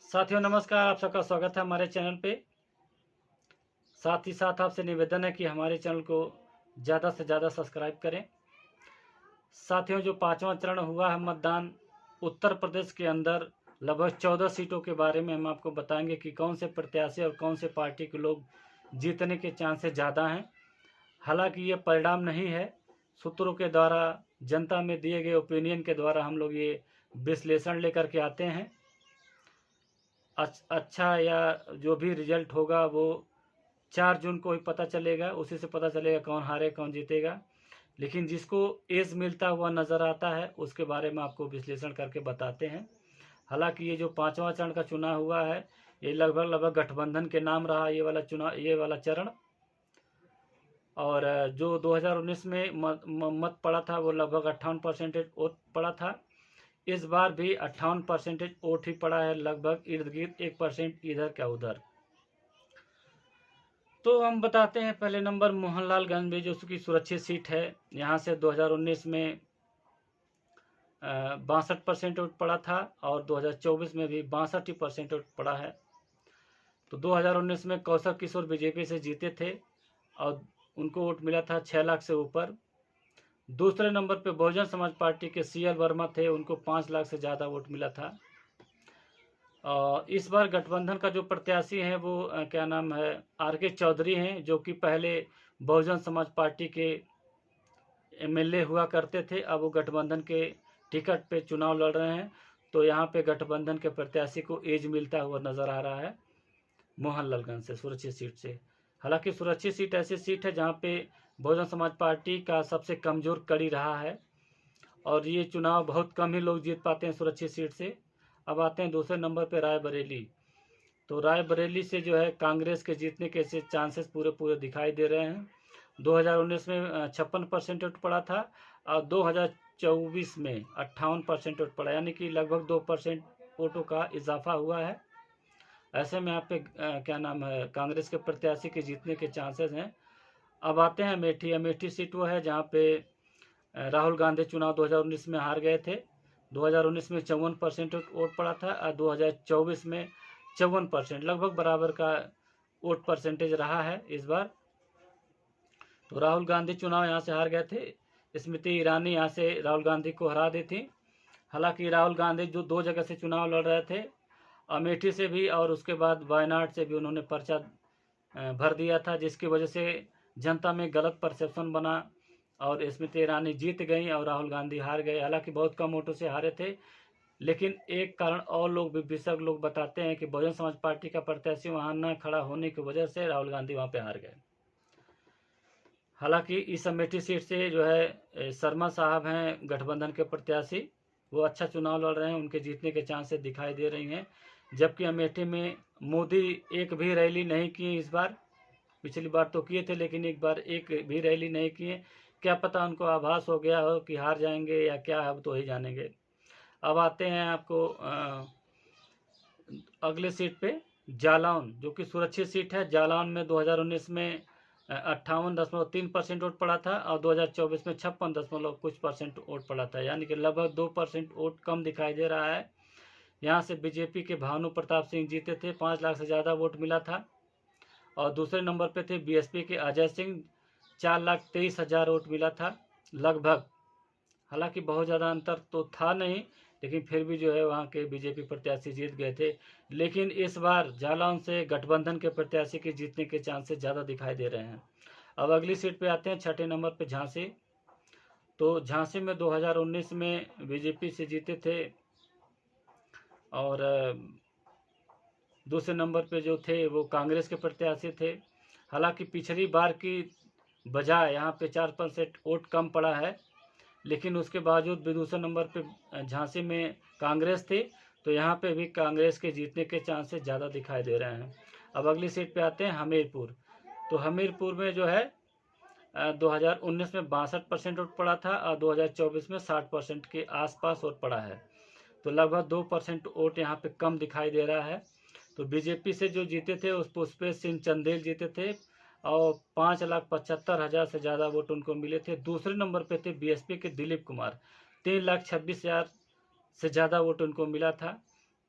साथियों नमस्कार, आप सबका स्वागत है हमारे चैनल पे। साथ ही साथ आपसे निवेदन है कि हमारे चैनल को ज़्यादा से ज़्यादा सब्सक्राइब करें। साथियों, जो पांचवा चरण हुआ है मतदान उत्तर प्रदेश के अंदर, लगभग 14 सीटों के बारे में हम आपको बताएंगे कि कौन से प्रत्याशी और कौन से पार्टी के लोग जीतने के चांसेस ज़्यादा हैं। हालांकि ये परिणाम नहीं है, सूत्रों के द्वारा, जनता में दिए गए ओपिनियन के द्वारा हम लोग ये विश्लेषण लेकर के आते हैं। अच्छा या जो भी रिजल्ट होगा वो 4 जून को ही पता चलेगा, उसी से पता चलेगा कौन हारे कौन जीतेगा। लेकिन जिसको एज मिलता हुआ नज़र आता है उसके बारे में आपको विश्लेषण करके बताते हैं। हालांकि ये जो पांचवा चरण का चुनाव हुआ है, ये लगभग गठबंधन के नाम रहा ये वाला चुनाव, ये वाला चरण। और जो 2019 में मत पड़ा था वो लगभग 58% वोट पड़ा था। इस बार भी 58% वोट ही पड़ा है, लगभग इर्द गिर्द 1% इधर क्या उधर। तो हम बताते हैं पहले नंबर मोहनलालगंज में, जो उसकी सुरक्षित सीट है। यहाँ से 2019 में 62% वोट पड़ा था और 2024 में भी 62% वोट पड़ा है। तो 2019 में कौशल किशोर बीजेपी से जीते थे और उनको वोट मिला था 6 लाख से ऊपर। दूसरे नंबर पे बहुजन समाज पार्टी के CL वर्मा थे, उनको 5 लाख से ज़्यादा वोट मिला था। इस बार गठबंधन का जो प्रत्याशी हैं वो क्या नाम है, RK चौधरी हैं, जो कि पहले बहुजन समाज पार्टी के MLA हुआ करते थे। अब वो गठबंधन के टिकट पे चुनाव लड़ रहे हैं। तो यहाँ पे गठबंधन के प्रत्याशी को एज मिलता हुआ नजर आ रहा है मोहनलालगंज से, सुरक्षित सीट से। हालांकि सुरक्षित सीट ऐसी सीट है जहाँ पे बहुजन समाज पार्टी का सबसे कमजोर कड़ी रहा है और ये चुनाव बहुत कम ही लोग जीत पाते हैं सुरक्षित सीट से। अब आते हैं दूसरे नंबर पे रायबरेली। तो रायबरेली से जो है कांग्रेस के जीतने के चांसेस पूरे दिखाई दे रहे हैं। 2019 में 56% वोट पड़ा था और 2024 में 58% वोट पड़ा, यानी कि लगभग 2% वोटों का इजाफा हुआ है। ऐसे में यहाँ पे क्या नाम है, कांग्रेस के प्रत्याशी के जीतने के चांसेस हैं। अब आते हैं अमेठी। अमेठी सीट वो है जहाँ पे राहुल गांधी चुनाव 2019 में हार गए थे। 2019 में 54% वोट पड़ा था और 2024 में 54%, लगभग बराबर का वोट परसेंटेज रहा है इस बार। तो राहुल गांधी चुनाव यहाँ से हार गए थे। स्मृति ईरानी यहाँ से राहुल गांधी को हरा दी थी। हालांकि राहुल गांधी जो 2 जगह से चुनाव लड़ रहे थे, अमेठी से भी और उसके बाद वायनाड से भी, उन्होंने पर्चा भर दिया था, जिसकी वजह से जनता में गलत परसेप्शन बना और स्मृति ईरानी जीत गई और राहुल गांधी हार गए। हालांकि बहुत कम वोटों से हारे थे, लेकिन एक कारण और लोग विशेषज्ञ लोग बताते हैं कि बहुजन समाज पार्टी का प्रत्याशी वहां न खड़ा होने की वजह से राहुल गांधी वहां पे हार गए। हालांकि इस अमेठी सीट से जो है शर्मा साहब हैं गठबंधन के प्रत्याशी, वो अच्छा चुनाव लड़ रहे हैं, उनके जीतने के चांसेस दिखाई दे रही हैं। जबकि अमेठी में मोदी एक भी रैली नहीं की इस बार। पिछली बार तो किए थे, लेकिन एक बार एक भी रैली नहीं किए। क्या पता उनको आभास हो गया हो कि हार जाएंगे या क्या, अब तो ही जानेंगे। अब आते हैं आपको अगले सीट पे, जालौन, जो कि सुरक्षित सीट है। जालौन में 2019 में 58.3% वोट पड़ा था और 2024 में 56 कुछ परसेंट वोट पड़ा था, यानी कि लगभग 2% वोट कम दिखाई दे रहा है। यहाँ से बीजेपी के भानु प्रताप सिंह जीते थे, 5 लाख से ज़्यादा वोट मिला था। और दूसरे नंबर पे थे BSP के अजय सिंह, 4,23,000 वोट मिला था लगभग। हालांकि बहुत ज़्यादा अंतर तो था नहीं, लेकिन फिर भी जो है वहाँ के बीजेपी प्रत्याशी जीत गए थे। लेकिन इस बार जालौन से गठबंधन के प्रत्याशी के जीतने के चांसेस ज़्यादा दिखाई दे रहे हैं। अब अगली सीट पे आते हैं, छठे नंबर पे झांसी। तो झांसी में 2019 में बीजेपी से जीते थे और दूसरे नंबर पे जो थे वो कांग्रेस के प्रत्याशी थे। हालांकि पिछली बार की बजाय यहाँ पे 4% वोट कम पड़ा है, लेकिन उसके बावजूद भी दूसरे नंबर पे झांसी में कांग्रेस थी, तो यहाँ पे भी कांग्रेस के जीतने के चांसेस ज़्यादा दिखाई दे रहे हैं। अब अगली सीट पे आते हैं, हमीरपुर। तो हमीरपुर में जो है 2019 में 62% वोट पड़ा था और 2024 में 60% के आसपास वोट पड़ा है। तो लगभग 2% वोट यहाँ पे कम दिखाई दे रहा है। तो बीजेपी से जो जीते थे उस पुष्पेश सिंह चंदेल जीते थे और 5,75,000 से ज़्यादा वोट उनको मिले थे। दूसरे नंबर पे थे BSP के दिलीप कुमार, 3,26,000 से ज़्यादा वोट उनको मिला था।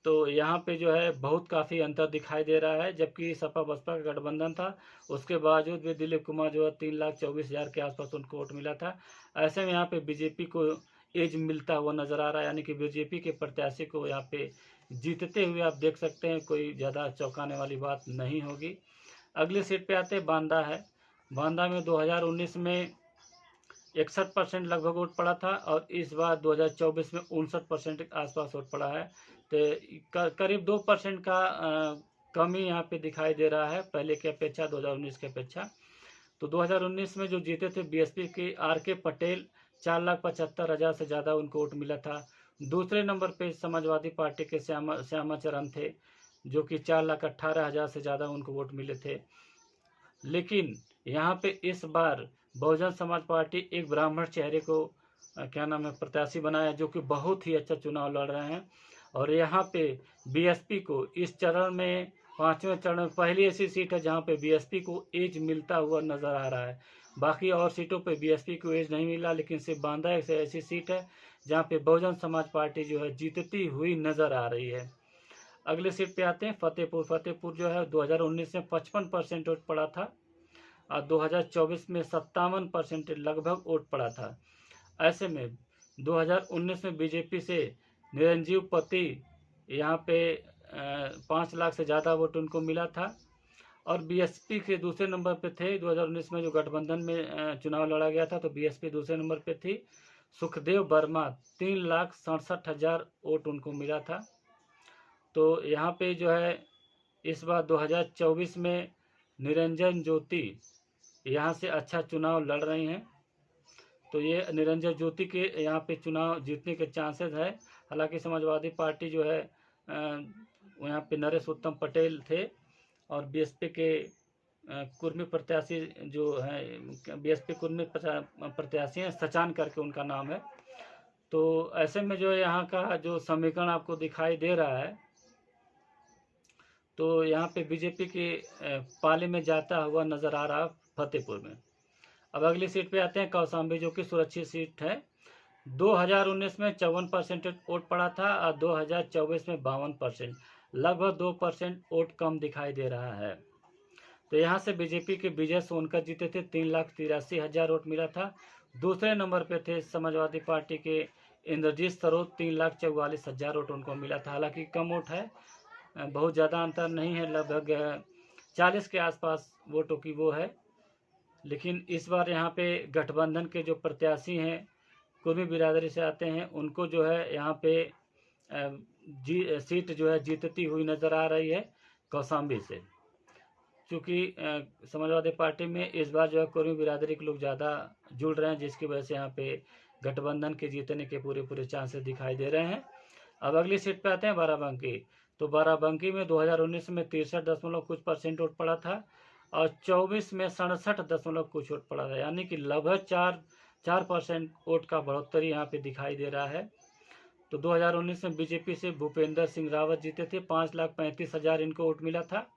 तो यहाँ पे जो है बहुत काफ़ी अंतर दिखाई दे रहा है। जबकि सपा बसपा का गठबंधन था, उसके बावजूद भी दिलीप कुमार जो है 3,24,000 के आसपास उनको वोट मिला था। ऐसे में यहाँ पे बीजेपी को एज मिलता हुआ नज़र आ रहा है, यानी कि बीजेपी के प्रत्याशी को यहाँ पे जीतते हुए आप देख सकते हैं। कोई ज़्यादा चौंकाने वाली बात नहीं होगी। अगली सीट पे आते हैं, बांदा है। बांदा में 2019 में 61% लगभग वोट पड़ा था और इस बार 2024 में 59% के आसपास वोट पड़ा है। तो करीब 2% का कमी यहाँ पे दिखाई दे रहा है पहले की अपेक्षा, 2019 की अपेक्षा। तो 2019 में जो जीते थे बीएसपी के आर.के. पटेल, 4,75,000 से ज़्यादा उनको वोट मिला था। दूसरे नंबर पे समाजवादी पार्टी के श्यामाचरण थे, जो कि 4,18,000 से ज़्यादा उनको वोट मिले थे। लेकिन यहाँ पे इस बार बहुजन समाज पार्टी एक ब्राह्मण चेहरे को प्रत्याशी बनाया, जो कि बहुत ही अच्छा चुनाव लड़ रहे हैं। और यहाँ पे बीएसपी को इस चरण में, 5वें चरण में, पहली ऐसी सीट है जहाँ पे बीएसपी को एज मिलता हुआ नज़र आ रहा है। बाकी और सीटों पे बीएसपी को एज नहीं मिला, लेकिन सिर्फ बांदा एक ऐसी सीट है जहाँ पे बहुजन समाज पार्टी जो है जीतती हुई नज़र आ रही है। अगले सीट पे आते हैं, फतेहपुर। फतेहपुर जो है 2019 में 55% वोट पड़ा था और 2024 में 57% लगभग वोट पड़ा था। ऐसे में 2019 में बीजेपी से निरंजीव पति यहाँ पे 5 लाख से ज़्यादा वोट उनको मिला था। और बीएसपी के दूसरे नंबर पे थे 2019 में, जो गठबंधन में चुनाव लड़ा गया था, तो बीएसपी दूसरे नंबर पे थी। सुखदेव वर्मा, 3,67,000 वोट उनको मिला था। तो यहाँ पे जो है इस बार 2024 में निरंजन ज्योति यहाँ से अच्छा चुनाव लड़ रही हैं। तो ये निरंजन ज्योति के यहाँ पे चुनाव जीतने के चांसेस है। हालांकि समाजवादी पार्टी जो है यहाँ पे नरेश उत्तम पटेल थे और बीएसपी के कुर्मी प्रत्याशी जो है, बीएसपी कुर्मी प्रत्याशी हैं, सचान करके उनका नाम है। तो ऐसे में जो यहाँ का जो समीकरण आपको दिखाई दे रहा है, तो यहाँ पे बीजेपी के पाले में जाता हुआ नज़र आ रहा फतेहपुर में। अब अगली सीट पे आते हैं, कौशाम्बी, जो कि सुरक्षित सीट है। 2019 में 54% वोट पड़ा था और 2024 में 52%, लगभग 2% वोट कम दिखाई दे रहा है। तो यहाँ से बीजेपी के विजय सोनकर जीते थे, 3,83,000 वोट मिला था। दूसरे नंबर पे थे समाजवादी पार्टी के इंद्रजीत सरोज, 3,44,000 वोट उनको मिला था। हालांकि कम वोट है, बहुत ज़्यादा अंतर नहीं है, लगभग 40 के आसपास वोटों की वो है। लेकिन इस बार यहाँ पे गठबंधन के जो प्रत्याशी हैं, कुर्मी बिरादरी से आते हैं, उनको जो है यहाँ पे सीट जो है जीतती हुई नज़र आ रही है कौशाम्बी से। क्योंकि समाजवादी पार्टी में इस बार जो है कुर्मी बिरादरी के लोग ज़्यादा जुड़ रहे हैं, जिसकी वजह से यहाँ पे गठबंधन के जीतने के पूरे चांसेस दिखाई दे रहे हैं। अब अगली सीट पे आते हैं, बाराबंकी। तो बाराबंकी में 2019 में 63% वोट पड़ा था और 24 में 67 कुछ वोट पड़ा था, यानी कि लगभग 4% वोट का बढ़ोतरी यहाँ पे दिखाई दे रहा है। तो 2019 में बीजेपी से भूपेंद्र सिंह रावत जीते थे, 5,35,000 इनको वोट मिला था।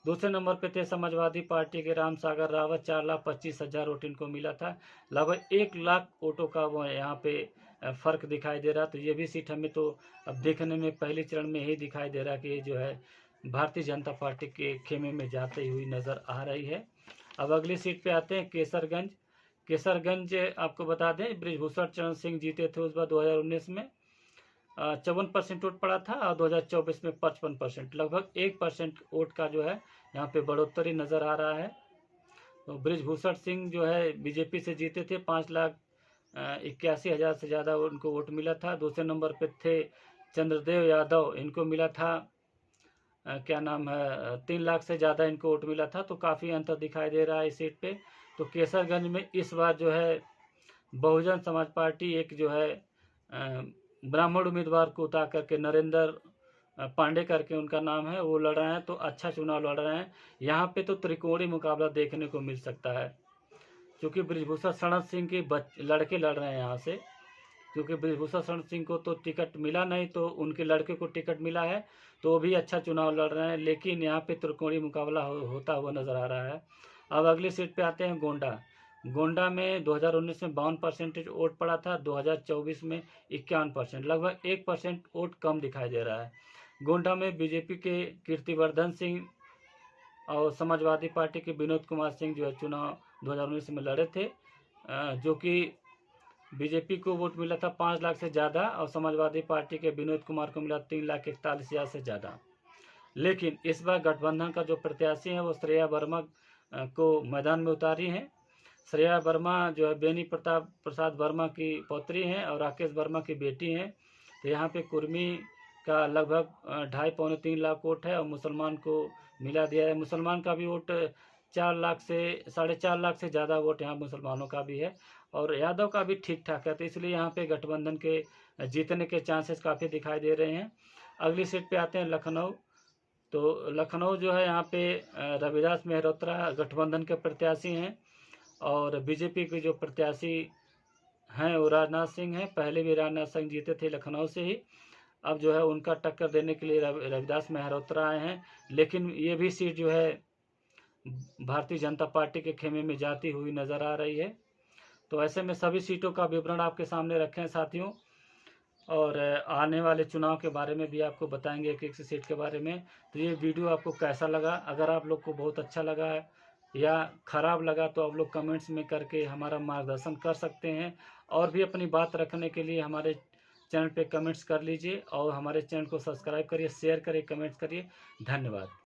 दूसरे नंबर पे थे समाजवादी पार्टी के राम सागर रावत, 4,25,000 वोट इनको मिला था। लगभग 1 लाख वोटों का वो यहाँ पे फ़र्क दिखाई दे रहा। तो ये भी सीट हमें तो अब देखने में पहले चरण में ही दिखाई दे रहा कि ये जो है भारतीय जनता पार्टी के खेमे में जाती हुई नज़र आ रही है। अब अगली सीट पे आते हैं, केसरगंज। केसरगंज आपको बता दें, बृजभूषण चरण सिंह जीते थे उस बार 2019 में, 54% वोट पड़ा था और 2024 में 55%, लगभग 1% वोट का जो है यहाँ पे बढ़ोतरी नज़र आ रहा है। तो बृजभूषण सिंह जो है बीजेपी से जीते थे, 5,81,000 से ज़्यादा उनको वोट मिला था। दूसरे नंबर पे थे चंद्रदेव यादव, इनको मिला था 3 लाख से ज़्यादा इनको वोट मिला था। तो काफ़ी अंतर दिखाई दे रहा है इस सीट पे। तो केसरगंज में इस बार जो है बहुजन समाज पार्टी एक जो है ब्राह्मण उम्मीदवार को उतार करके, नरेंद्र पांडे करके उनका नाम है, वो लड़ रहे हैं। तो अच्छा चुनाव लड़ रहे हैं। यहाँ पे तो त्रिकोणीय मुकाबला देखने को मिल सकता है, क्योंकि बृजभूषण शरण सिंह के लड़के लड़ रहे हैं यहाँ से। क्योंकि बृजभूषण शरण सिंह को तो टिकट मिला नहीं, तो उनके लड़के को टिकट मिला है, तो वो भी अच्छा चुनाव लड़ रहे हैं। लेकिन यहाँ पे त्रिकोणीय मुकाबला होता हुआ नज़र आ रहा है। अब अगली सीट पे आते हैं, गोंडा। गोंडा में 2019 में 52% वोट पड़ा था, 2024 में 51%, लगभग 1% वोट कम दिखाई दे रहा है। गोंडा में बीजेपी के कीर्तिवर्धन सिंह और समाजवादी पार्टी के विनोद कुमार सिंह जो है चुनाव 2019 में लड़े थे, जो कि बीजेपी को वोट मिला था 5 लाख से ज़्यादा और समाजवादी पार्टी के विनोद कुमार को मिला 3,41,000 से ज़्यादा। लेकिन इस बार गठबंधन का जो प्रत्याशी है वो श्रेया वर्मा को मैदान में उतारी हैं। श्रेया वर्मा जो है बेनी प्रसाद वर्मा की पौत्री हैं और राकेश वर्मा की बेटी हैं। तो यहाँ पे कुर्मी का लगभग 2.5-3 लाख वोट है और मुसलमान को मिला दिया है। मुसलमान का भी वोट 4 लाख से 4.5 लाख से ज़्यादा वोट यहाँ मुसलमानों का भी है और यादव का भी ठीक ठाक है। तो इसलिए यहाँ पे गठबंधन के जीतने के चांसेस काफ़ी दिखाई दे रहे हैं। अगली सीट पे आते हैं लखनऊ। तो लखनऊ जो है यहाँ पे रविदास मेहरोत्रा गठबंधन के प्रत्याशी हैं और बीजेपी के जो प्रत्याशी हैं वो राजनाथ सिंह हैं। पहले भी राजनाथ सिंह जीते थे लखनऊ से ही, अब जो है उनका टक्कर देने के लिए रविदास मेहरोत्रा आए हैं। लेकिन ये भी सीट जो है भारतीय जनता पार्टी के खेमे में जाती हुई नज़र आ रही है। तो ऐसे में सभी सीटों का विवरण आपके सामने रखें साथियों, और आने वाले चुनाव के बारे में भी आपको बताएंगे एक एक सीट के बारे में। तो ये वीडियो आपको कैसा लगा? अगर आप लोग को बहुत अच्छा लगा है या ख़राब लगा तो आप लोग कमेंट्स में करके हमारा मार्गदर्शन कर सकते हैं। और भी अपनी बात रखने के लिए हमारे चैनल पे कमेंट्स कर लीजिए और हमारे चैनल को सब्सक्राइब करिए, शेयर करिए, कमेंट्स करिए। धन्यवाद।